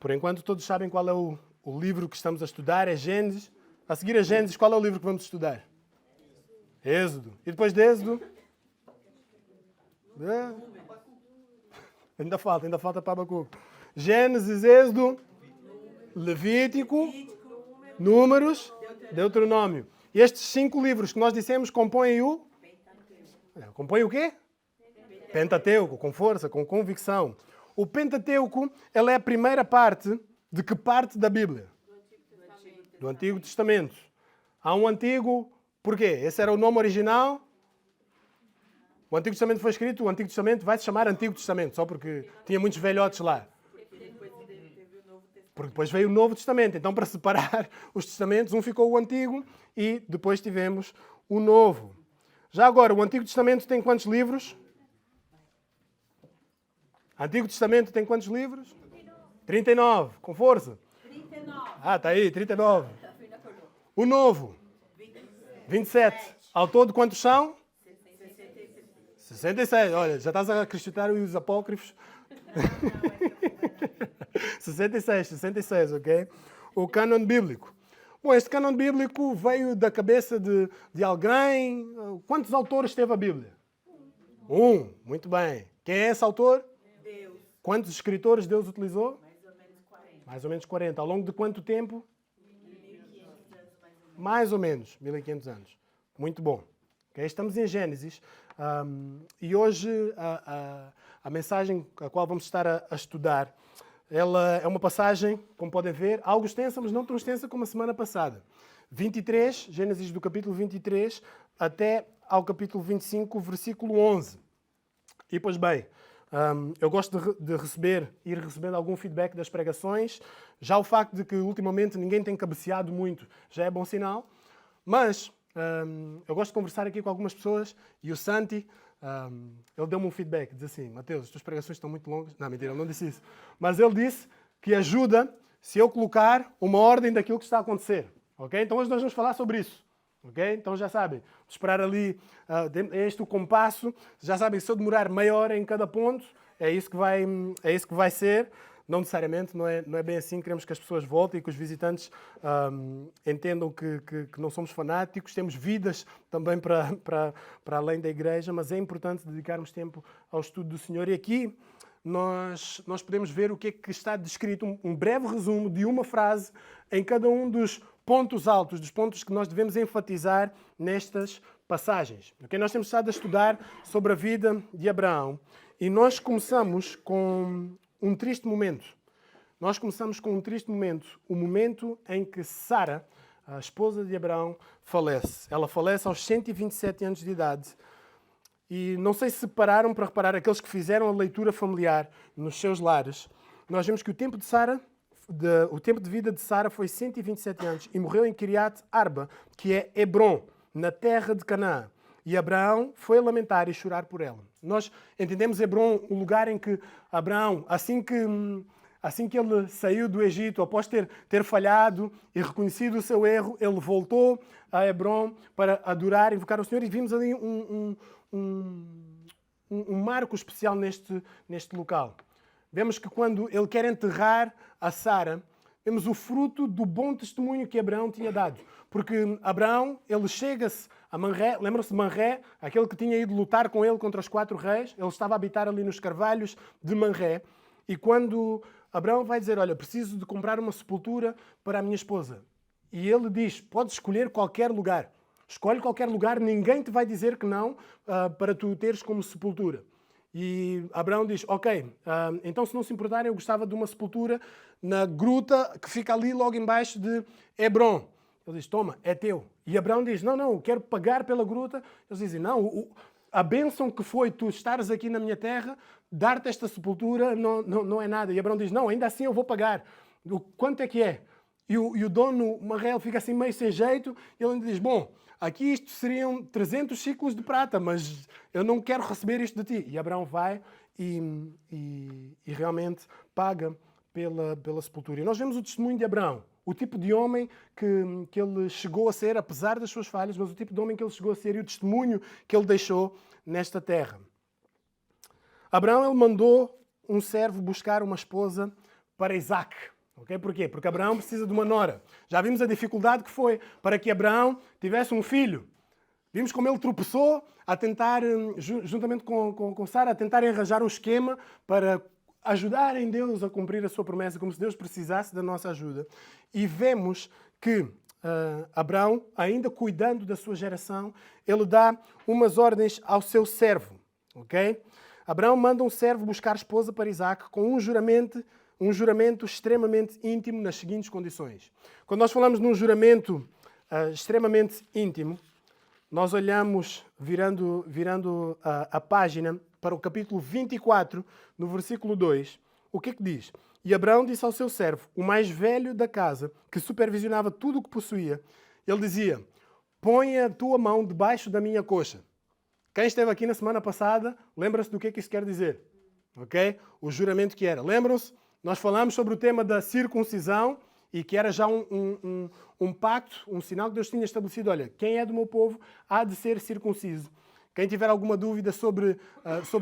Por enquanto todos sabem qual é o livro que estamos a estudar, é Gênesis. A seguir a Gênesis, qual é o livro que vamos estudar? Êxodo. E depois de Êxodo? Ainda falta para Abacuque. Gênesis, Êxodo, Levítico, Números, Deuteronômio. E estes 5 livros que nós dissemos compõem o... Compõem o quê? Pentateuco, com força, com convicção. O Pentateuco, ela é a primeira parte de que parte da Bíblia? Do Antigo Testamento. Há um Antigo... Porquê? Esse era o nome original. O Antigo Testamento foi escrito, o Antigo Testamento vai se chamar Antigo Testamento, só porque tinha muitos velhotes lá. Porque depois veio o Novo Testamento. Então, para separar os testamentos, um ficou o Antigo e depois tivemos o Novo. Já agora, o Antigo Testamento tem quantos livros? Antigo Testamento tem quantos livros? 39. Com força. 39. Está aí, 39. O Novo? 27. Ao todo, quantos são? 66. Olha, já estás a acrescentar os apócrifos. 66, ok? O cânon bíblico. Bom, este cânon bíblico veio da cabeça de alguém. Quantos autores teve a Bíblia? Muito bem. Quem é esse autor? Deus. Quantos escritores Deus utilizou? Mais ou menos 40. Mais ou menos 40. Ao longo de quanto tempo? 1500 anos, Mais ou menos 1500 anos. Muito bom. Okay? Estamos em Gênesis. E hoje a mensagem a qual vamos estar a estudar, ela é uma passagem, como podem ver, algo extensa, mas não tão extensa como a semana passada. 23, Gênesis do capítulo 23 até ao capítulo 25, versículo 11. E pois bem, eu gosto de ir recebendo algum feedback das pregações. Já o facto de que ultimamente ninguém tem cabeceado muito já é bom sinal. Mas eu gosto de conversar aqui com algumas pessoas e o Santi, ele deu-me um feedback, diz assim: Mateus, as tuas pregações estão muito longas. Não, mentira, ele não disse isso. Mas ele disse que ajuda se eu colocar uma ordem daquilo que está a acontecer. Okay? Então hoje nós vamos falar sobre isso. Okay? Então já sabem, esperar ali, é este o compasso. Já sabem, se eu demorar meia hora em cada ponto, é isso que vai ser. Não necessariamente, não é bem assim. Queremos que as pessoas voltem e que os visitantes entendam que não somos fanáticos, temos vidas também para além da igreja, mas é importante dedicarmos tempo ao estudo do Senhor. E aqui nós podemos ver o que é que está descrito, um breve resumo de uma frase em cada um dos pontos altos, dos pontos que nós devemos enfatizar nestas passagens. Okay? Nós temos estado a estudar sobre a vida de Abraão e nós começamos com um triste momento. Nós começamos com um triste momento, o momento em que Sara, a esposa de Abraão, falece. Ela falece aos 127 anos de idade. E não sei se pararam para reparar, aqueles que fizeram a leitura familiar nos seus lares, nós vemos que o tempo de vida de Sara foi 127 anos e morreu em Kiriat Arba, que é Hebron, na terra de Canaã. E Abraão foi lamentar e chorar por ela. Nós entendemos Hebron, o lugar em que Abraão, assim que ele saiu do Egito, após ter falhado e reconhecido o seu erro, ele voltou a Hebron para adorar e invocar o Senhor. E vimos ali um marco especial neste local. Vemos que quando ele quer enterrar a Sara, vemos o fruto do bom testemunho que Abraão tinha dado. Porque Abraão, ele chega-se a Manré, lembram-se de Manré, aquele que tinha ido lutar com ele contra os 4 reis, ele estava a habitar ali nos carvalhos de Manré, e quando Abraão vai dizer, olha, preciso de comprar uma sepultura para a minha esposa, e ele diz, podes escolher qualquer lugar, escolhe qualquer lugar, ninguém te vai dizer que não, para tu teres como sepultura. E Abraão diz, ok, então se não se importarem, eu gostava de uma sepultura na gruta que fica ali logo embaixo de Hebron. Ele diz, toma, é teu. E Abraão diz, não, eu quero pagar pela gruta. Eles dizem, não, a bênção que foi tu estares aqui na minha terra, dar-te esta sepultura, não é nada. E Abraão diz, não, ainda assim eu vou pagar. Quanto é que é? E o dono Marrel fica assim meio sem jeito. E ele diz, bom, aqui isto seriam 300 ciclos de prata, mas eu não quero receber isto de ti. E Abraão vai e realmente paga pela sepultura. E nós vemos o testemunho de Abraão. O tipo de homem que ele chegou a ser, apesar das suas falhas, mas o tipo de homem que ele chegou a ser e o testemunho que ele deixou nesta terra. Abraão, ele mandou um servo buscar uma esposa para Isaac. Okay? Porquê? Porque Abraão precisa de uma nora. Já vimos a dificuldade que foi para que Abraão tivesse um filho. Vimos como ele tropeçou a tentar, juntamente com Sara, a tentar arranjar um esquema para ajudar em Deus a cumprir a sua promessa, como se Deus precisasse da nossa ajuda. E vemos que Abraão, ainda cuidando da sua geração, ele dá umas ordens ao seu servo. Okay? Abraão manda um servo buscar esposa para Isaac com um juramento extremamente íntimo nas seguintes condições. Quando nós falamos num juramento extremamente íntimo, nós olhamos, virando a página, para o capítulo 24, no versículo 2, o que é que diz? E Abraão disse ao seu servo, o mais velho da casa, que supervisionava tudo o que possuía, ele dizia, põe a tua mão debaixo da minha coxa. Quem esteve aqui na semana passada, lembra-se do que é que isso quer dizer? Okay? O juramento que era. Lembram-se? Nós falamos sobre o tema da circuncisão e que era já um pacto, um sinal que Deus tinha estabelecido. Olha, quem é do meu povo há de ser circunciso. Quem tiver alguma dúvida sobre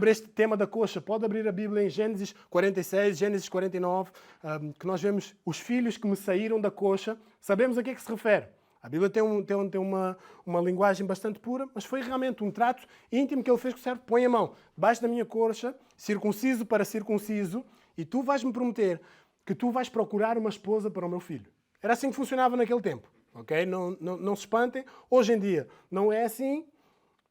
este tema da coxa, pode abrir a Bíblia em Gênesis 46, Gênesis 49, que nós vemos os filhos que me saíram da coxa. Sabemos a que é que se refere. A Bíblia tem uma linguagem bastante pura, mas foi realmente um trato íntimo que ele fez com o servo. Põe a mão debaixo da minha coxa, circunciso para circunciso, e tu vais-me prometer que tu vais procurar uma esposa para o meu filho. Era assim que funcionava naquele tempo. Okay? Não se espantem. Hoje em dia não é assim,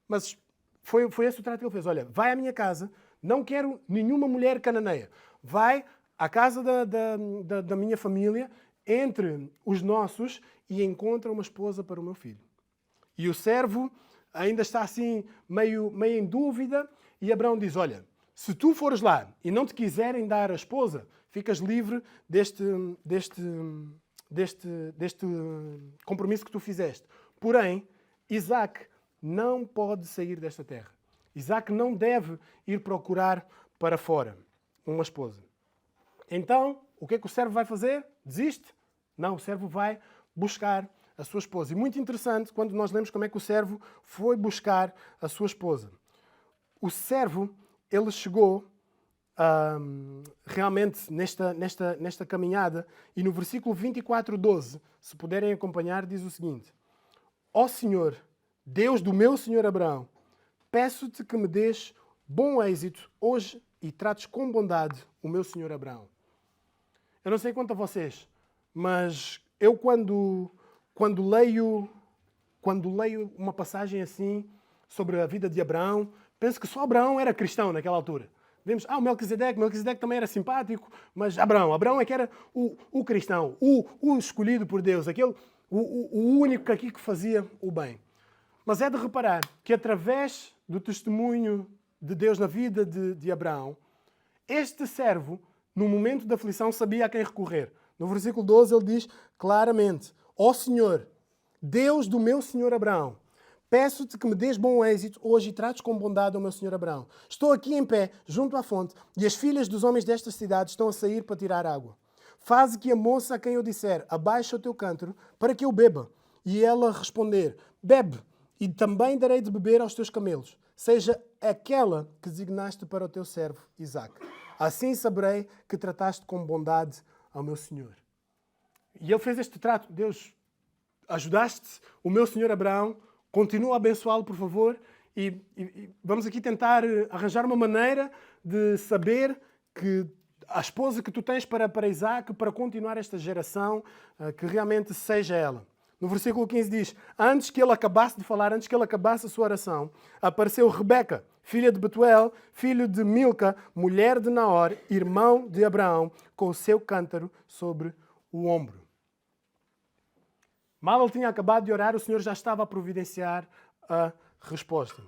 mas foi esse o trato que ele fez. Olha, vai à minha casa, não quero nenhuma mulher cananeia. Vai à casa da minha família, entre os nossos, e encontra uma esposa para o meu filho. E o servo ainda está assim, meio em dúvida, e Abraão diz, olha, se tu fores lá e não te quiserem dar a esposa, ficas livre deste compromisso que tu fizeste. Porém, Isaac não pode sair desta terra. Isaac não deve ir procurar para fora uma esposa. Então, o que é que o servo vai fazer? Desiste? Não, o servo vai buscar a sua esposa. E muito interessante quando nós lemos como é que o servo foi buscar a sua esposa. O servo, ele chegou realmente nesta caminhada, e no versículo 24:12, se puderem acompanhar, diz o seguinte: Ó Senhor, Deus do meu senhor Abraão, peço-te que me dês bom êxito hoje e trates com bondade o meu senhor Abraão. Eu não sei quanto a vocês, mas eu quando leio uma passagem assim sobre a vida de Abraão, penso que só Abraão era cristão naquela altura. Vemos, o Melquisedeque também era simpático, mas Abraão é que era o cristão, o escolhido por Deus, o único aqui que fazia o bem. Mas é de reparar que através do testemunho de Deus na vida de Abraão, este servo, no momento da aflição, sabia a quem recorrer. No versículo 12 ele diz claramente, ó Senhor, Deus do meu senhor Abraão, peço-te que me dês bom êxito hoje e trates com bondade ao meu senhor Abraão. Estou aqui em pé, junto à fonte, e as filhas dos homens destas cidades estão a sair para tirar água. Faze que a moça a quem eu disser, abaixa o teu cântaro, para que eu beba. E ela responder, bebe, e também darei de beber aos teus camelos. Seja aquela que designaste para o teu servo, Isaque. Assim saberei que trataste com bondade ao meu senhor. E ele fez este trato. Deus, ajudaste o meu senhor Abraão, continua a abençoá-lo, por favor, e vamos aqui tentar arranjar uma maneira de saber que a esposa que tu tens para Isaac, para continuar esta geração, que realmente seja ela. No versículo 15 diz, antes que ele acabasse de falar, antes que ele acabasse a sua oração, apareceu Rebeca, filha de Betuel, filho de Milca, mulher de Naor, irmão de Abraão, com o seu cântaro sobre o ombro. Mal ele tinha acabado de orar, o Senhor já estava a providenciar a resposta.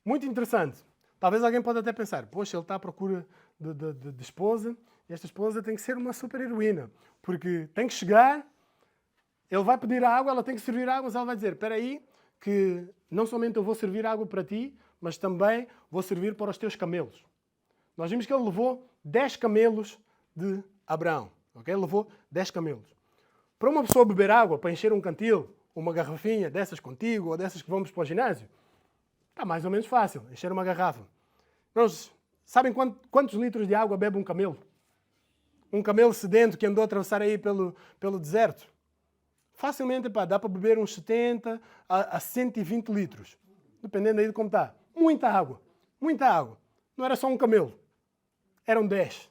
Muito interessante. Talvez alguém pode até pensar, poxa, ele está à procura de esposa, e esta esposa tem que ser uma super heroína, porque tem que chegar, ele vai pedir água, ela tem que servir água, mas ela vai dizer, espera aí, que não somente eu vou servir água para ti, mas também vou servir para os teus camelos. Nós vimos que ele levou 10 camelos de Abraão. Okay? Ele levou 10 camelos. Para uma pessoa beber água, para encher um cantil, uma garrafinha dessas contigo, ou dessas que vamos para o ginásio, está mais ou menos fácil, encher uma garrafa. Mas sabem quantos litros de água bebe um camelo? um camelo sedento que andou a atravessar aí pelo deserto. Facilmente, dá para beber uns 70 a 120 litros. Dependendo aí de como está. Muita água. Muita água. Não era só um camelo. Eram 10.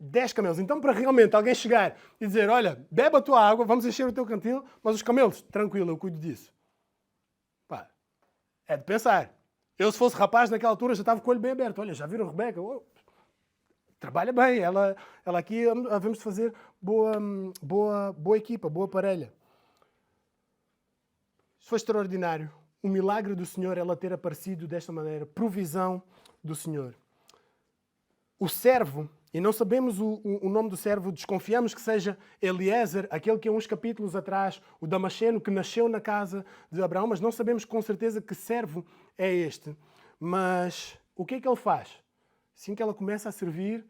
10 camelos. Então, para realmente alguém chegar e dizer, olha, bebe a tua água, vamos encher o teu cantil, mas os camelos, tranquilo, eu cuido disso. É de pensar. Eu, se fosse rapaz naquela altura, já estava com o olho bem aberto. Olha, já viram a Rebeca? Oh, trabalha bem. Ela aqui, havemos de fazer boa equipa, boa parelha. Isso foi extraordinário. O milagre do Senhor, ela ter aparecido desta maneira. Provisão do Senhor. O servo, e não sabemos o nome do servo, desconfiamos que seja Eliezer, aquele que há uns capítulos atrás, o Damasceno, que nasceu na casa de Abraão, mas não sabemos com certeza que servo é este. Mas o que é que ele faz? Assim que ela começa a servir,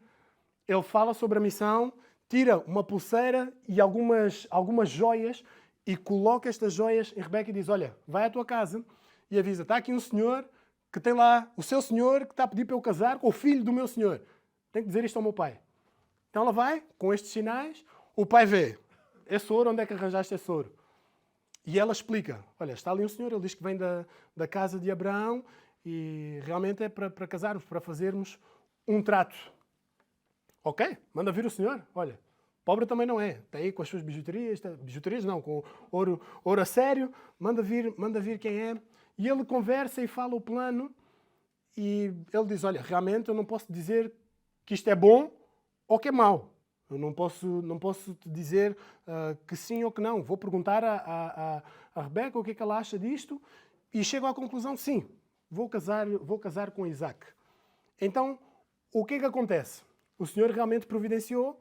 ele fala sobre a missão, tira uma pulseira e algumas joias e coloca estas joias em Rebeca e diz, olha, vai à tua casa e avisa, está aqui um senhor que tem lá o seu senhor que está a pedir para eu casar com o filho do meu senhor. Tenho que dizer isto ao meu pai. Então ela vai, com estes sinais, o pai vê, esse ouro, onde é que arranjaste esse ouro? E ela explica, olha, está ali um senhor, ele diz que vem da casa de Abraão e realmente é para casarmos, para fazermos um trato. Ok, manda vir o senhor, olha, pobre também não é, está aí com as suas bijuterias, bijuterias não, com ouro a sério, manda vir quem é. E ele conversa e fala o plano e ele diz, olha, realmente eu não posso dizer que isto é bom ou que é mau. Eu não posso te dizer que sim ou que não. Vou perguntar a Rebeca o que é que ela acha disto e chego à conclusão que sim, vou casar com Isaac. Então, o que é que acontece? O Senhor realmente providenciou,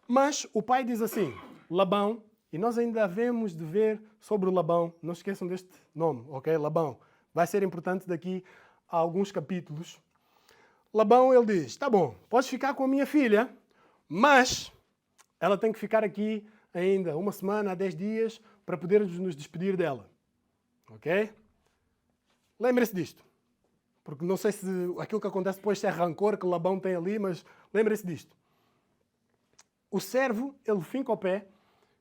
mas o pai diz assim, Labão, e nós ainda havemos de ver sobre o Labão, não esqueçam deste nome, ok? Labão. Vai ser importante daqui a alguns capítulos. Labão, ele diz, tá bom, podes ficar com a minha filha, mas ela tem que ficar aqui ainda 1 semana a 10 dias para podermos nos despedir dela. Ok? Lembre-se disto. Porque não sei se aquilo que acontece depois é rancor que Labão tem ali, mas lembre-se disto. O servo, ele finca o pé,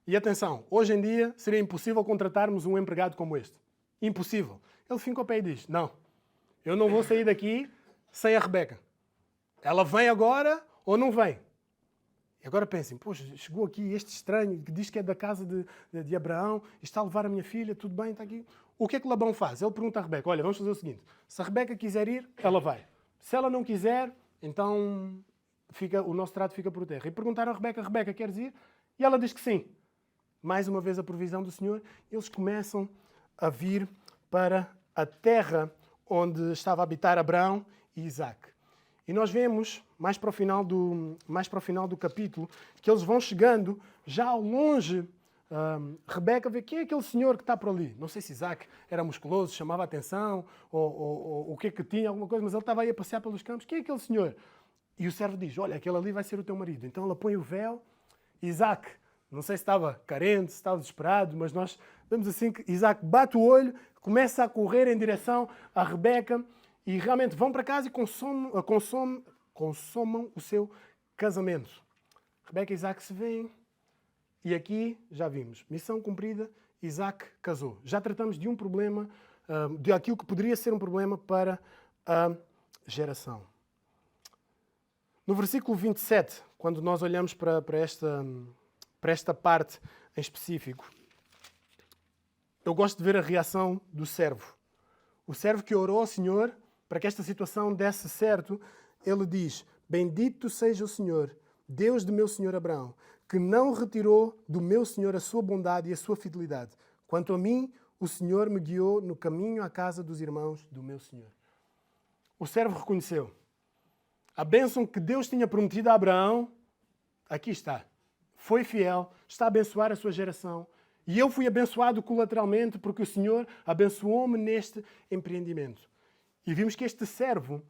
e atenção, hoje em dia seria impossível contratarmos um empregado como este. Impossível. Ele finca o pé e diz, não, eu não vou sair daqui sem a Rebeca. Ela vem agora ou não vem? E agora pensem, poxa, chegou aqui este estranho que diz que é da casa de Abraão e está a levar a minha filha, tudo bem, está aqui. O que é que Labão faz? Ele pergunta a Rebeca, olha, vamos fazer o seguinte, se a Rebeca quiser ir, ela vai. Se ela não quiser, então o nosso trato fica por terra. E perguntaram a Rebeca, Rebeca, queres ir? E ela diz que sim. Mais uma vez a provisão do Senhor, eles começam a vir para a terra onde estava a habitar Abraão e Isaac. E nós vemos, mais para o final do capítulo, que eles vão chegando já ao longe. Rebeca vê quem é aquele senhor que está por ali. Não sei se Isaac era musculoso, chamava a atenção, ou o que é que tinha, alguma coisa, mas ele estava aí a passear pelos campos. Quem é aquele senhor? E o servo diz, olha, aquele ali vai ser o teu marido. Então ela põe o véu. Isaac, não sei se estava carente, se estava desesperado, mas nós vemos assim que Isaac bate o olho, começa a correr em direção a Rebeca e realmente vão para casa e consomam o seu casamento. Rebeca e Isaac se veem e aqui já vimos, missão cumprida, Isaac casou. Já tratamos de um problema, de aquilo que poderia ser um problema para a geração. No versículo 27, quando nós olhamos para esta parte em específico, eu gosto de ver a reação do servo. O servo que orou ao Senhor para que esta situação desse certo, ele diz, bendito seja o Senhor, Deus de meu senhor Abraão, que não retirou do meu senhor a sua bondade e a sua fidelidade. Quanto a mim, o Senhor me guiou no caminho à casa dos irmãos do meu senhor. O servo reconheceu. A bênção que Deus tinha prometido a Abraão, aqui está. Foi fiel, está a abençoar a sua geração. E eu fui abençoado colateralmente porque o Senhor abençoou-me neste empreendimento. E vimos que este servo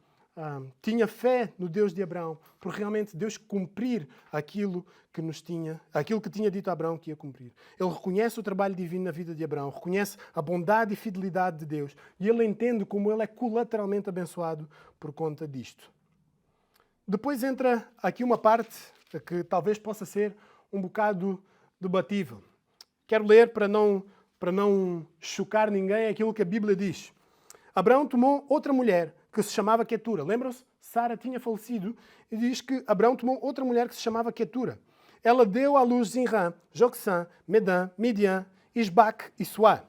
tinha fé no Deus de Abraão, por realmente Deus cumprir aquilo que tinha dito a Abraão que ia cumprir. Ele reconhece o trabalho divino na vida de Abraão, reconhece a bondade e fidelidade de Deus. E ele entende como ele é colateralmente abençoado por conta disto. Depois entra aqui uma parte que talvez possa ser um bocado debatível. Quero ler para não chocar ninguém aquilo que a Bíblia diz. Abraão tomou outra mulher que se chamava Quetura. Lembram-se? Sara tinha falecido e diz que Abraão tomou outra mulher que se chamava Quetura. Ela deu à luz Zinrã, Jocsã, Medã, Midian, Isbaque e Suá.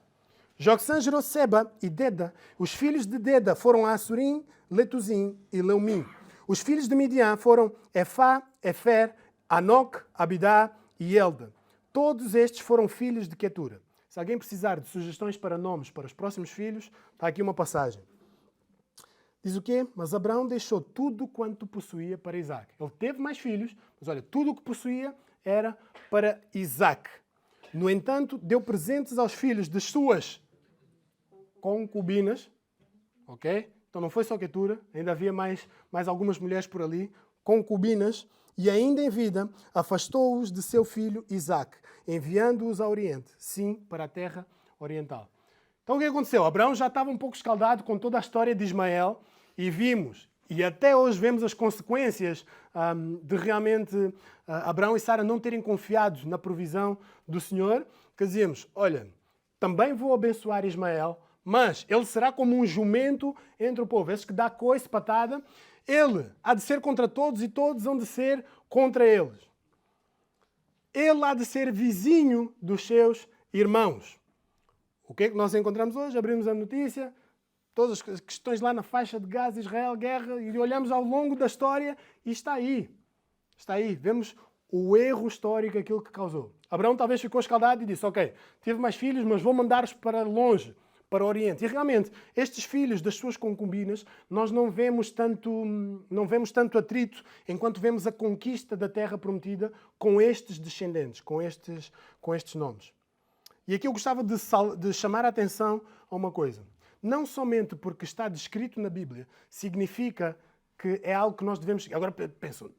Jocsã gerou Seba e Deda. Os filhos de Deda foram Assurim, Letuzim e Leumim. Os filhos de Midian foram Efá, Efer, Anoc, Abidá e Elda. Todos estes foram filhos de Quetura. Se alguém precisar de sugestões para nomes para os próximos filhos, está aqui uma passagem. Diz o quê? Mas Abraão deixou tudo quanto possuía para Isaac. Ele teve mais filhos, mas olha, tudo o que possuía era para Isaac. No entanto, deu presentes aos filhos das suas concubinas, ok? Então não foi só Quetura, ainda havia mais algumas mulheres por ali, concubinas, e ainda em vida afastou-os de seu filho Isaac, enviando-os ao Oriente, sim, para a terra oriental. Então o que aconteceu? Abraão já estava um pouco escaldado com toda a história de Ismael e vimos, e até hoje vemos as consequências de realmente Abraão e Sara não terem confiado na provisão do Senhor, que dizíamos, olha, também vou abençoar Ismael, mas ele será como um jumento entre o povo. Esse que dá coice, patada, ele há de ser contra todos e todos hão de ser contra eles. Ele há de ser vizinho dos seus irmãos. O que é que nós encontramos hoje? Abrimos a notícia, todas as questões lá na faixa de Gaza, Israel, guerra, e olhamos ao longo da história e está aí. Está aí. Vemos o erro histórico, aquilo que causou. Abraão talvez ficou escaldado e disse, ok, tive mais filhos, mas vou mandar-os para longe, para o Oriente. E realmente, estes filhos das suas concubinas, nós não vemos tanto atrito enquanto vemos a conquista da terra prometida com estes descendentes, com estes nomes. E aqui eu gostava de chamar a atenção a uma coisa. Não somente porque está descrito na Bíblia, significa que é algo que nós devemos seguir. Agora pensam,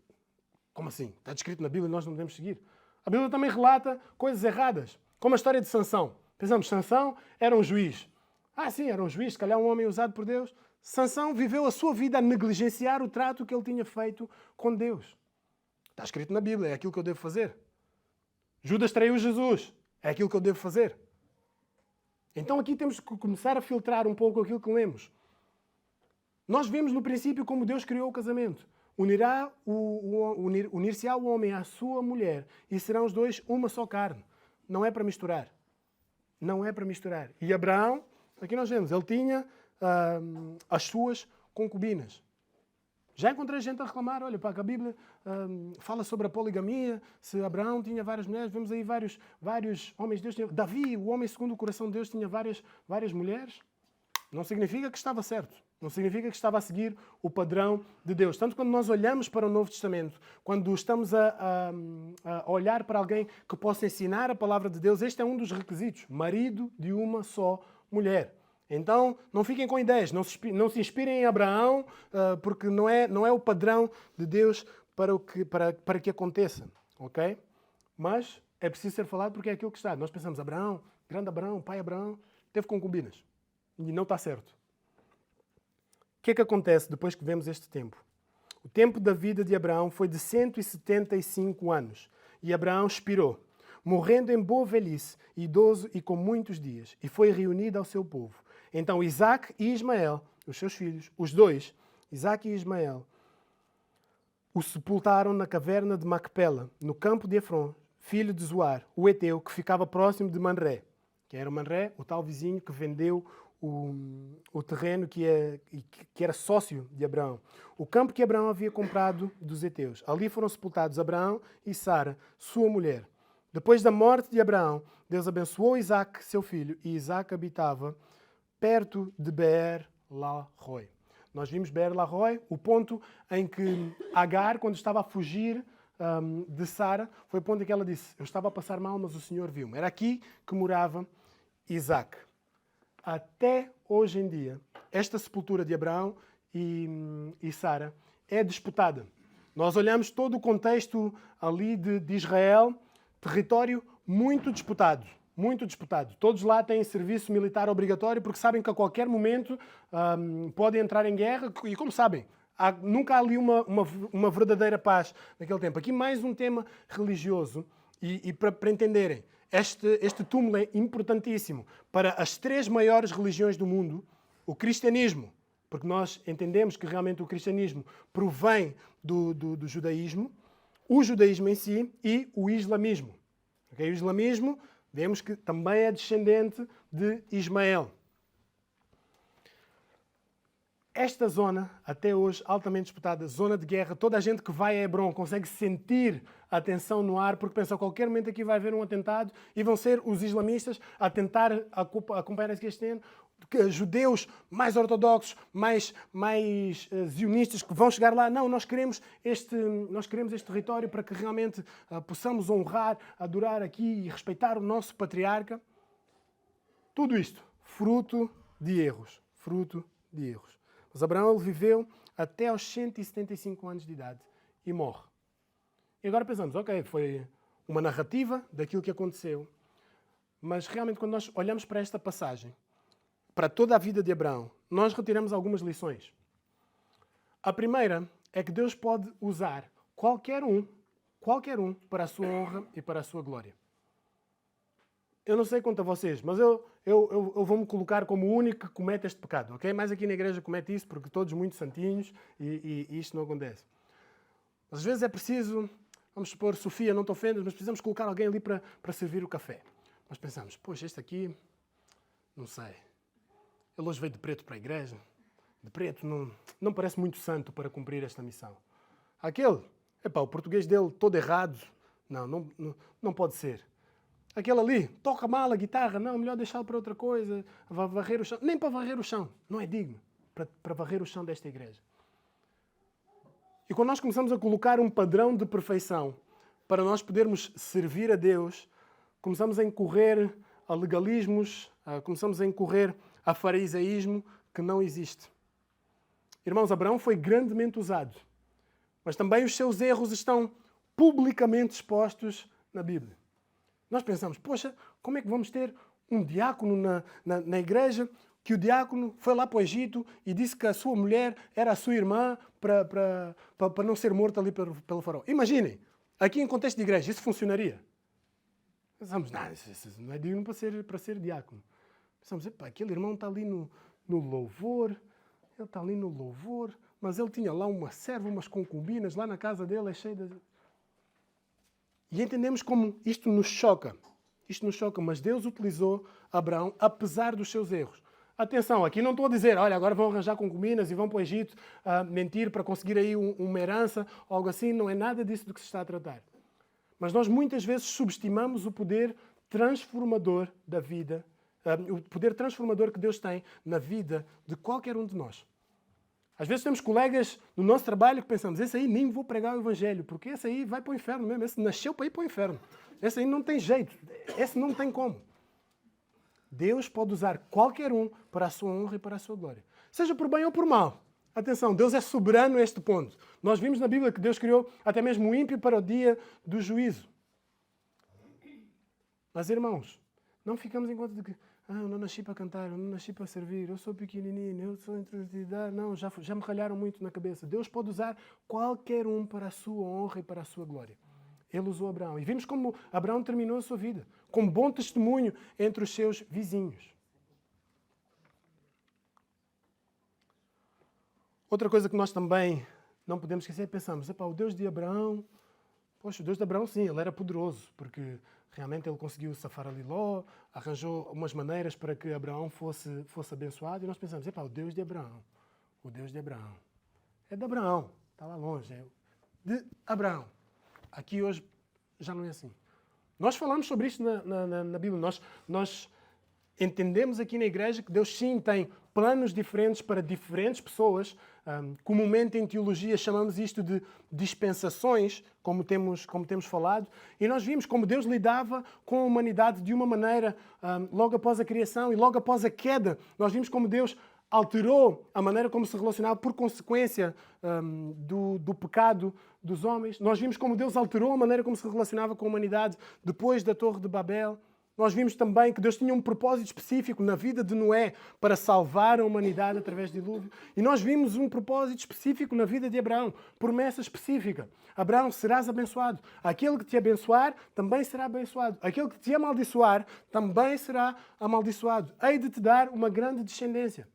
como assim? Está descrito na Bíblia e nós não devemos seguir? A Bíblia também relata coisas erradas, como a história de Sansão. Pensamos, Sansão era um juiz. Ah, sim, era um juiz, se calhar um homem usado por Deus. Sansão viveu a sua vida a negligenciar o trato que ele tinha feito com Deus. Está escrito na Bíblia, é aquilo que eu devo fazer. Judas traiu Jesus, é aquilo que eu devo fazer. Então aqui temos que começar a filtrar um pouco aquilo que lemos. Nós vemos no princípio como Deus criou o casamento. Unir-se-á o homem à sua mulher e serão os dois uma só carne. Não é para misturar. Não é para misturar. E Abraão, aqui nós vemos, ele tinha as suas concubinas. Já encontrei gente a reclamar, olha, pá, que a Bíblia fala sobre a poligamia, se Abraão tinha várias mulheres, vemos aí vários homens de Deus. Davi, o homem segundo o coração de Deus, tinha várias mulheres. Não significa que estava certo. Não significa que estava a seguir o padrão de Deus. Tanto quando nós olhamos para o Novo Testamento, quando estamos a olhar para alguém que possa ensinar a palavra de Deus, este é um dos requisitos. Marido de uma só mulher. Então, não fiquem com ideias, não se inspirem em Abraão, porque não é o padrão de Deus para que aconteça. Ok? Mas é preciso ser falado porque é aquilo que está. Nós pensamos, Abraão, grande Abraão, pai Abraão, teve concubinas. E não está certo. O que é que acontece depois que vemos este tempo? O tempo da vida de Abraão foi de 175 anos. E Abraão expirou, morrendo em boa velhice, idoso e com muitos dias, e foi reunido ao seu povo. Então Isaac e Ismael, os seus filhos, os dois, Isaac e Ismael, o sepultaram na caverna de Macpela, no campo de Efron, filho de Zoar, o Eteu, que ficava próximo de Manré. Que era Manré, o tal vizinho que vendeu o terreno que era sócio de Abraão. O campo que Abraão havia comprado dos heteus. Ali foram sepultados Abraão e Sara, sua mulher. Depois da morte de Abraão, Deus abençoou Isaac, seu filho, e Isaac habitava perto de Beer-Lahai. Nós vimos Beer-Lahai, o ponto em que Agar, quando estava a fugir de Sara, foi o ponto em que ela disse, eu estava a passar mal, mas o Senhor viu-me. Era aqui que morava Isaac. Até hoje em dia, esta sepultura de Abraão e Sara é disputada. Nós olhamos todo o contexto ali de Israel, território muito disputado. Muito disputado. Todos lá têm serviço militar obrigatório porque sabem que a qualquer momento podem entrar em guerra. E como sabem, Nunca há ali uma verdadeira paz naquele tempo. Aqui mais um tema religioso. E para entenderem, este túmulo é importantíssimo para as 3 maiores religiões do mundo. O cristianismo, porque nós entendemos que realmente o cristianismo provém do judaísmo, o judaísmo em si e o islamismo. Okay? O islamismo, vemos que também é descendente de Ismael. Esta zona, até hoje, altamente disputada, zona de guerra, toda a gente que vai a Hebron consegue sentir a tensão no ar, porque pensa a qualquer momento aqui vai haver um atentado e vão ser os islamistas a tentar acompanhar este ano, judeus mais ortodoxos, mais zionistas que vão chegar lá. Não, nós queremos este território para que realmente possamos honrar, adorar aqui e respeitar o nosso patriarca. Tudo isto, fruto de erros. Mas Abraão ele viveu até aos 175 anos de idade e morre. E agora pensamos, ok, foi uma narrativa daquilo que aconteceu, mas realmente quando nós olhamos para esta passagem, para toda a vida de Abraão, nós retiramos algumas lições. A primeira é que Deus pode usar qualquer um para a sua honra e para a sua glória. Eu não sei quanto a vocês, mas eu vou-me colocar como o único que comete este pecado, ok? Mas aqui na igreja comete isso porque todos muito santinhos e isto não acontece. Mas às vezes é preciso, vamos supor, Sofia, não te ofendas, mas precisamos colocar alguém ali para servir o café. Nós pensamos, poxa, este aqui, não sei, ele hoje veio de preto para a igreja, de preto não parece muito santo para cumprir esta missão. Aquele, o português dele todo errado, não pode ser. Aquele ali, toca mal a guitarra, não, melhor deixá-lo para outra coisa, varrer o chão. Nem para varrer o chão, não é digno para varrer o chão desta igreja. E quando nós começamos a colocar um padrão de perfeição para nós podermos servir a Deus, começamos a incorrer a legalismos, começamos a incorrer a farisaísmo que não existe. Irmãos, Abraão foi grandemente usado, mas também os seus erros estão publicamente expostos na Bíblia. Nós pensamos, poxa, como é que vamos ter um diácono na igreja, que o diácono foi lá para o Egito e disse que a sua mulher era a sua irmã para não ser morta ali pelo faraó. Imaginem, aqui em contexto de igreja, isso funcionaria? Pensamos, isso não é digno para ser diácono. Pensamos, aquele irmão está ali no louvor, ele está ali no louvor, mas ele tinha lá uma serva, umas concubinas, lá na casa dele é cheio de... E entendemos como isto nos choca. Mas Deus utilizou Abraão apesar dos seus erros. Atenção, aqui não estou a dizer, olha, agora vão arranjar concubinas e vão para o Egito mentir para conseguir aí uma herança, algo assim. Não é nada disso do que se está a tratar. Mas nós muitas vezes subestimamos o poder transformador da vida, o poder transformador que Deus tem na vida de qualquer um de nós. Às vezes temos colegas no nosso trabalho que pensamos, esse aí nem vou pregar o Evangelho, porque esse aí vai para o inferno mesmo, esse nasceu para ir para o inferno. Esse aí não tem jeito, esse não tem como. Deus pode usar qualquer um para a sua honra e para a sua glória. Seja por bem ou por mal. Atenção, Deus é soberano a este ponto. Nós vimos na Bíblia que Deus criou até mesmo o ímpio para o dia do juízo. Mas, irmãos, não ficamos em conta de que eu não nasci para cantar, eu não nasci para servir, eu sou pequenininho, eu sou introvertido. Não, já me ralharam muito na cabeça. Deus pode usar qualquer um para a sua honra e para a sua glória. Ele usou Abraão. E vimos como Abraão terminou a sua vida, com bom testemunho entre os seus vizinhos. Outra coisa que nós também não podemos esquecer é pensamos, o Deus de Abraão, poxa, o Deus de Abraão sim, ele era poderoso, porque realmente ele conseguiu safar ali Ló, arranjou umas maneiras para que Abraão fosse abençoado, e nós pensamos, o Deus de Abraão, é de Abraão, está lá longe, é de Abraão. Aqui hoje já não é assim. Nós falamos sobre isto na Bíblia, nós entendemos aqui na igreja que Deus sim tem planos diferentes para diferentes pessoas. Comumente em teologia chamamos isto de dispensações, como temos falado. E nós vimos como Deus lidava com a humanidade de uma maneira logo após a criação e logo após a queda. Nós vimos como Deus alterou a maneira como se relacionava por consequência do pecado dos homens. Nós vimos como Deus alterou a maneira como se relacionava com a humanidade depois da Torre de Babel. Nós vimos também que Deus tinha um propósito específico na vida de Noé para salvar a humanidade através do dilúvio. E nós vimos um propósito específico na vida de Abraão, promessa específica. Abraão, serás abençoado. Aquele que te abençoar também será abençoado. Aquele que te amaldiçoar também será amaldiçoado. Hei de te dar uma grande descendência.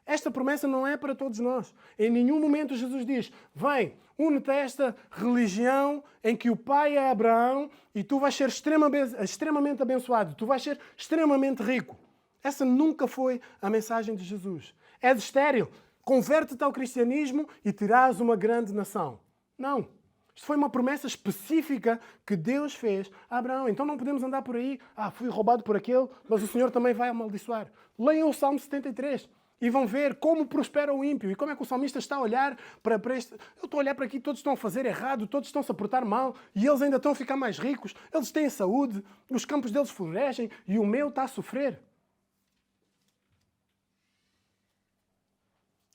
Esta promessa não é para todos nós. Em nenhum momento Jesus diz, vem, une-te a esta religião em que o pai é Abraão e tu vais ser extremamente abençoado, tu vais ser extremamente rico. Essa nunca foi a mensagem de Jesus. És estéril, converte-te ao cristianismo e terás uma grande nação. Não. Isto foi uma promessa específica que Deus fez a Abraão. Então não podemos andar por aí, fui roubado por aquele, mas o Senhor também vai amaldiçoar. Leiam o Salmo 73. E vão ver como prospera o ímpio. E como é que o salmista está a olhar para este... Eu estou a olhar para aqui, todos estão a fazer errado, todos estão-se a portar mal, e eles ainda estão a ficar mais ricos, eles têm saúde, os campos deles florescem, e o meu está a sofrer.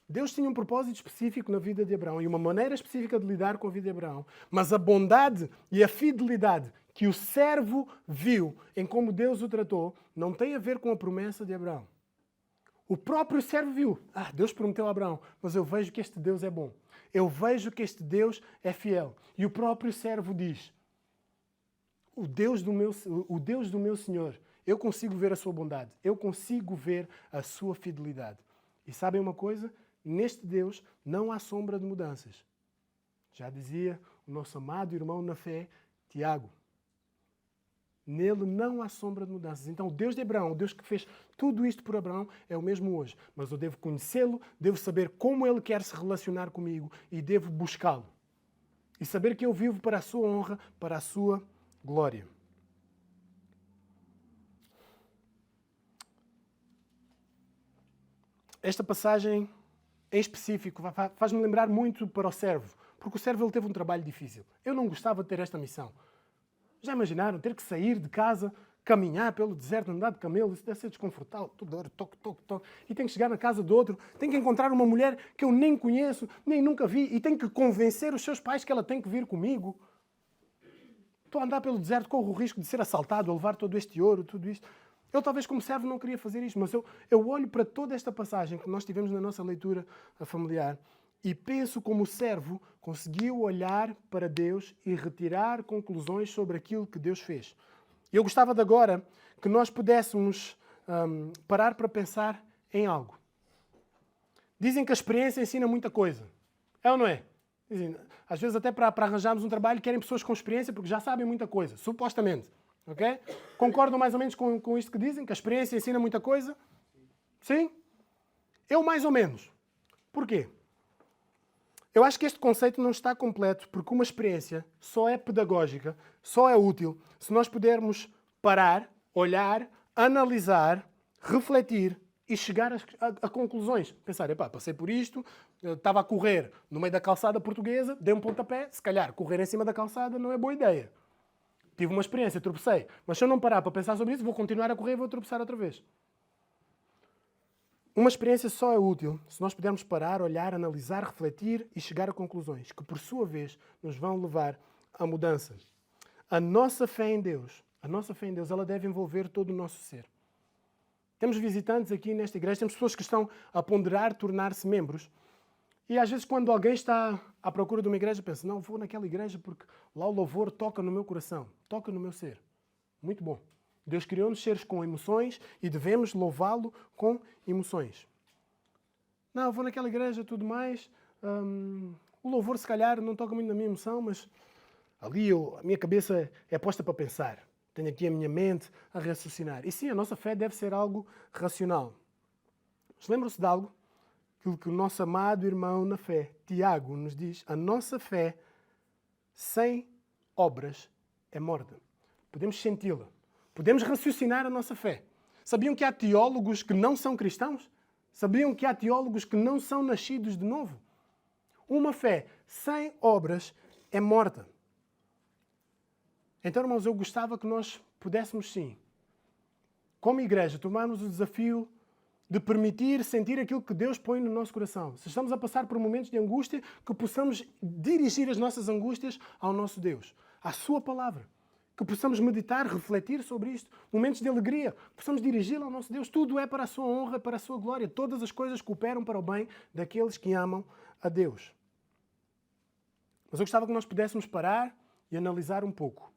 Deus tinha um propósito específico na vida de Abraão e uma maneira específica de lidar com a vida de Abraão. Mas a bondade e a fidelidade que o servo viu em como Deus o tratou não tem a ver com a promessa de Abraão. O próprio servo viu, Deus prometeu a Abraão, mas eu vejo que este Deus é bom. Eu vejo que este Deus é fiel. E o próprio servo diz, o Deus do meu Senhor, eu consigo ver a sua bondade, eu consigo ver a sua fidelidade. E sabem uma coisa? Neste Deus não há sombra de mudanças. Já dizia o nosso amado irmão na fé, Tiago. Nele não há sombra de mudanças. Então o Deus de Abraão, o Deus que fez tudo isto por Abraão, é o mesmo hoje. Mas eu devo conhecê-lo, devo saber como ele quer se relacionar comigo e devo buscá-lo. E saber que eu vivo para a sua honra, para a sua glória. Esta passagem em específico faz-me lembrar muito para o servo. Porque o servo ele teve um trabalho difícil. Eu não gostava de ter esta missão. Já imaginaram ter que sair de casa, caminhar pelo deserto, andar de camelo? Isso deve ser desconfortável. Toda hora, toque. E tenho que chegar na casa do outro. Tenho que encontrar uma mulher que eu nem conheço, nem nunca vi. E tenho que convencer os seus pais que ela tem que vir comigo. Estou a andar pelo deserto, corro o risco de ser assaltado, a levar todo este ouro, tudo isto. Eu talvez como servo não queria fazer isto, mas eu olho para toda esta passagem que nós tivemos na nossa leitura familiar e penso como o servo conseguiu olhar para Deus e retirar conclusões sobre aquilo que Deus fez. E eu gostava de agora que nós pudéssemos parar para pensar em algo. Dizem que a experiência ensina muita coisa. É ou não é? Dizem, às vezes até para arranjarmos um trabalho querem pessoas com experiência porque já sabem muita coisa, supostamente. Okay? Concordam mais ou menos com isto que dizem? Que a experiência ensina muita coisa? Sim? Eu mais ou menos. Porquê? Eu acho que este conceito não está completo porque uma experiência só é pedagógica, só é útil se nós pudermos parar, olhar, analisar, refletir e chegar a conclusões. Pensar, passei por isto, estava a correr no meio da calçada portuguesa, dei um pontapé, se calhar correr em cima da calçada não é boa ideia. Tive uma experiência, tropecei. Mas se eu não parar para pensar sobre isso, vou continuar a correr e vou tropeçar outra vez. Uma experiência só é útil se nós pudermos parar, olhar, analisar, refletir e chegar a conclusões que, por sua vez, nos vão levar a mudanças. A nossa fé em Deus, ela deve envolver todo o nosso ser. Temos visitantes aqui nesta igreja, temos pessoas que estão a ponderar tornar-se membros. E às vezes quando alguém está à procura de uma igreja, pensa, não, vou naquela igreja porque lá o louvor toca no meu coração, toca no meu ser. Muito bom. Deus criou-nos seres com emoções e devemos louvá-lo com emoções. Não, vou naquela igreja, tudo mais. O louvor, se calhar, não toca muito na minha emoção, mas ali a minha cabeça é posta para pensar. Tenho aqui a minha mente a raciocinar. E sim, a nossa fé deve ser algo racional. Mas lembram-se de algo? Aquilo que o nosso amado irmão na fé, Tiago, nos diz. A nossa fé, sem obras, é morta. Podemos senti-la. Podemos raciocinar a nossa fé. Sabiam que há teólogos que não são cristãos? Sabiam que há teólogos que não são nascidos de novo? Uma fé sem obras é morta. Então, irmãos, eu gostava que nós pudéssemos, sim, como igreja, tomarmos o desafio de permitir sentir aquilo que Deus põe no nosso coração. Se estamos a passar por momentos de angústia, que possamos dirigir as nossas angústias ao nosso Deus, à sua palavra. que possamos meditar, refletir sobre isto. Momentos de alegria, que possamos dirigi-lo ao nosso Deus. Tudo é para a sua honra, para a sua glória. Todas as coisas cooperam para o bem daqueles que amam a Deus. Mas eu gostava que nós pudéssemos parar e analisar um pouco.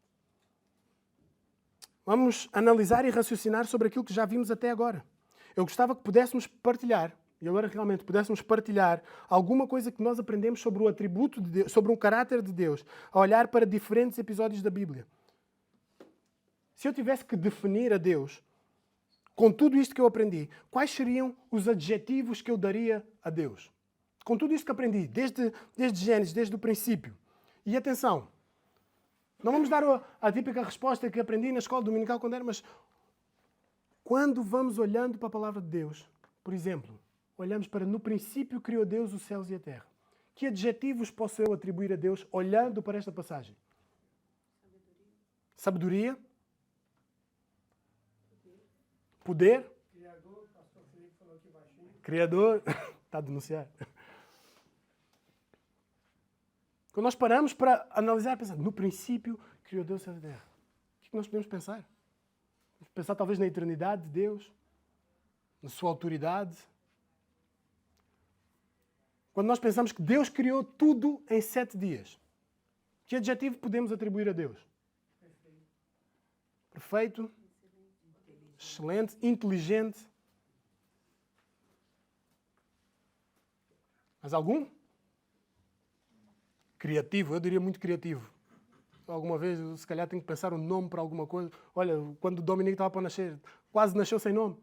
Vamos analisar e raciocinar sobre aquilo que já vimos até agora. Eu gostava que pudéssemos partilhar, e agora realmente pudéssemos partilhar alguma coisa que nós aprendemos sobre o atributo de Deus, sobre o caráter de Deus, a olhar para diferentes episódios da Bíblia. Se eu tivesse que definir a Deus, com tudo isto que eu aprendi, quais seriam os adjetivos que eu daria a Deus? Com tudo isto que aprendi, desde Gênesis, desde o princípio. E atenção, não vamos dar a típica resposta que aprendi na escola dominical quando era, mas quando vamos olhando para a palavra de Deus, por exemplo, olhamos para no princípio criou Deus os céus e a terra. Que adjetivos posso eu atribuir a Deus olhando para esta passagem? Sabedoria. Poder. Criador, pastor Felipe falou aqui baixinho. Criador. Está a denunciar. Quando nós paramos para analisar, pensar, no princípio criou Deus os céus e a terra. O que nós podemos pensar? Podemos pensar talvez na eternidade de Deus, na sua autoridade. Quando nós pensamos que Deus criou tudo em 7 dias, que adjetivo podemos atribuir a Deus? Perfeito. Excelente, inteligente. Mais algum? Criativo, eu diria muito criativo. Alguma vez, se calhar, tenho que pensar um nome para alguma coisa. Olha, quando o Dominique estava para nascer, quase nasceu sem nome.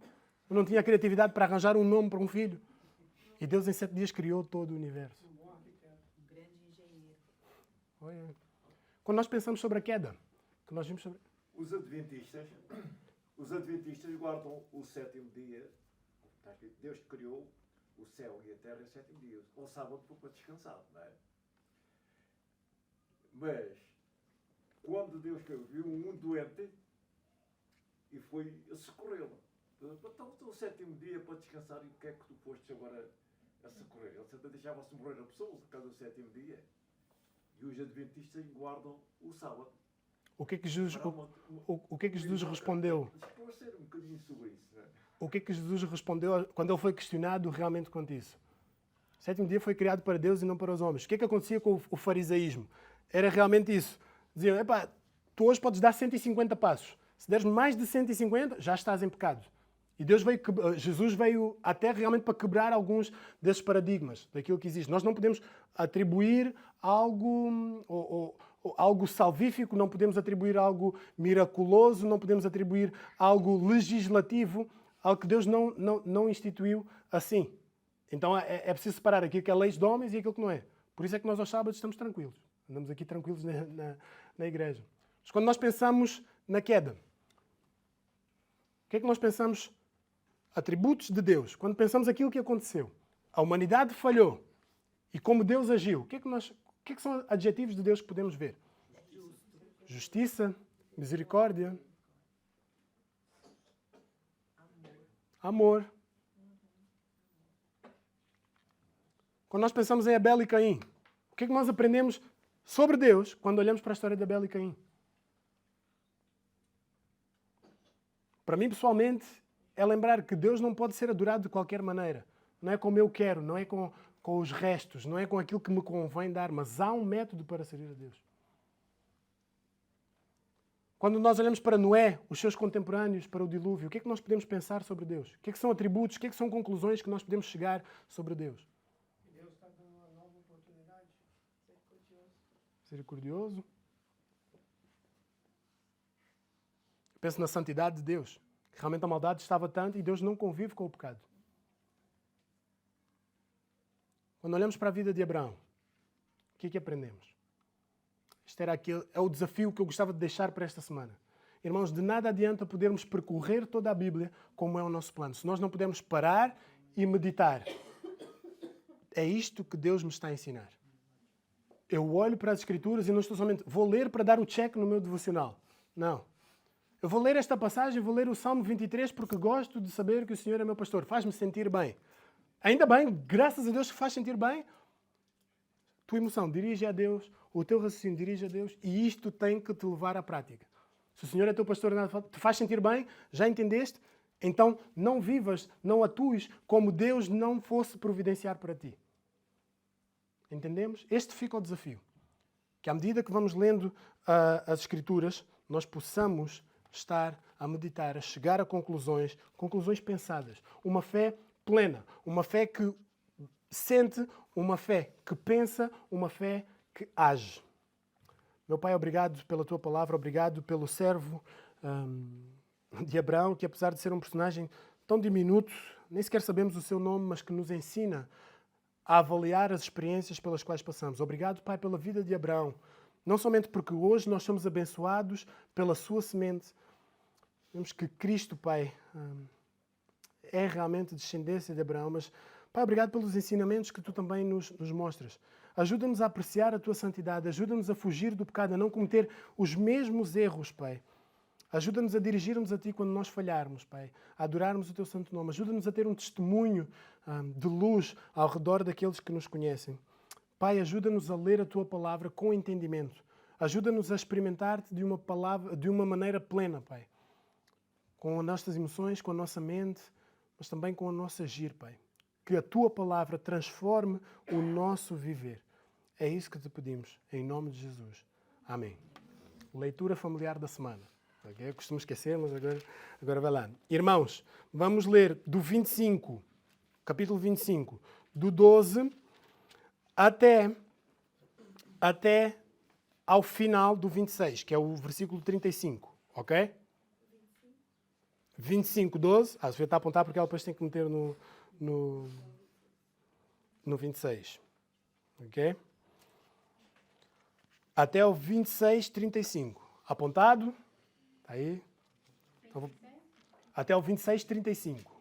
Eu não tinha criatividade para arranjar um nome para um filho. E Deus em 7 dias criou todo o universo. Um grande engenheiro. Olha. Quando nós pensamos sobre a queda, que nós vimos sobre... Os adventistas guardam o 7º dia. Está escrito, Deus criou o céu e a terra em 7 dias. Ao sábado foi para descansar, não é? Mas, quando Deus criou, viu um doente e foi a socorrê-lo. Então, o 7º dia para descansar, e o que é que tu foste agora a socorrer? Ele sempre deixava-se morrer a pessoa por causa do 7º dia. E os adventistas guardam o sábado. O que é que Jesus, o que é que Jesus respondeu? Esclarecer um bocadinho sobre isso, não é? O que é que Jesus respondeu quando ele foi questionado realmente quanto isso? O 7º dia foi criado para Deus e não para os homens. O que é que acontecia com o farisaísmo? Era realmente isso. Diziam, epá, tu hoje podes dar 150 passos. Se deres mais de 150, já estás em pecado. E Jesus veio à Terra realmente para quebrar alguns desses paradigmas, daquilo que existe. Nós não podemos atribuir algo, algo salvífico, não podemos atribuir algo miraculoso, não podemos atribuir algo legislativo, algo que Deus não instituiu assim. Então é preciso separar aquilo que é leis de homens e aquilo que não é. Por isso é que nós aos sábados estamos tranquilos. Andamos aqui tranquilos na igreja. Mas quando nós pensamos na queda, o que é que nós pensamos? Atributos de Deus. Quando pensamos aquilo que aconteceu, a humanidade falhou e como Deus agiu, o que é que são adjetivos de Deus que podemos ver? Justiça, misericórdia, amor. Quando nós pensamos em Abel e Caim, o que é que nós aprendemos sobre Deus quando olhamos para a história de Abel e Caim? Para mim, pessoalmente, é lembrar que Deus não pode ser adorado de qualquer maneira. Não é como eu quero, não é com os restos, não é com aquilo que me convém dar, mas há um método para servir a Deus. Quando nós olhamos para Noé, os seus contemporâneos, para o dilúvio, o que é que nós podemos pensar sobre Deus? O que é que são atributos, o que é que são conclusões que nós podemos chegar sobre Deus? Deus está dando uma nova oportunidade. Misericordioso. Penso na santidade de Deus. Que realmente a maldade estava tanto e Deus não convive com o pecado. Quando olhamos para a vida de Abraão, o que é que aprendemos? Este é o desafio que eu gostava de deixar para esta semana. Irmãos, de nada adianta podermos percorrer toda a Bíblia como é o nosso plano. Se nós não pudermos parar e meditar. É isto que Deus me está a ensinar. Eu olho para as Escrituras e não estou somente... Vou ler para dar o check no meu devocional. Não. Eu vou ler esta passagem, vou ler o Salmo 23 porque gosto de saber que o Senhor é meu pastor. Faz-me sentir bem. Ainda bem, graças a Deus que faz sentir bem. Tua emoção dirige a Deus, o teu raciocínio dirige a Deus e isto tem que te levar à prática. Se o Senhor é teu pastor e nada te faz sentir bem, já entendeste? Então não vivas, não atues como Deus não fosse providenciar para ti. Entendemos? Este fica o desafio. Que à medida que vamos lendo as Escrituras, nós possamos estar a meditar, a chegar a conclusões pensadas. Uma fé plena, uma fé que sente, uma fé que pensa, uma fé que age. Meu Pai, obrigado pela Tua palavra, obrigado pelo servo de Abraão, que apesar de ser um personagem tão diminuto, nem sequer sabemos o seu nome, mas que nos ensina a avaliar as experiências pelas quais passamos. Obrigado, Pai, pela vida de Abraão. Não somente porque hoje nós somos abençoados pela sua semente. Vemos que Cristo, Pai, é realmente descendência de Abraão, mas, Pai, obrigado pelos ensinamentos que Tu também nos mostras. Ajuda-nos a apreciar a Tua santidade, ajuda-nos a fugir do pecado, a não cometer os mesmos erros, Pai. Ajuda-nos a dirigirmos a Ti quando nós falharmos, Pai, a adorarmos o Teu santo nome. Ajuda-nos a ter um testemunho de luz ao redor daqueles que nos conhecem. Pai, ajuda-nos a ler a Tua palavra com entendimento. Ajuda-nos a experimentar-te de uma maneira plena, Pai. Com as nossas emoções, com a nossa mente, mas também com o nosso agir, Pai. Que a Tua palavra transforme o nosso viver. É isso que Te pedimos, em nome de Jesus. Amém. Leitura familiar da semana. Okay? Eu costumo esquecer, mas agora vai lá. Irmãos, vamos ler do 25, capítulo 25, do 12 até ao final do 26, que é o versículo 35. Ok? 25, 12. A Sofia está a apontar porque ela depois tem que meter no 26. Ok? Até o 26, 35. Apontado? Está aí? Então, até o 26, 35.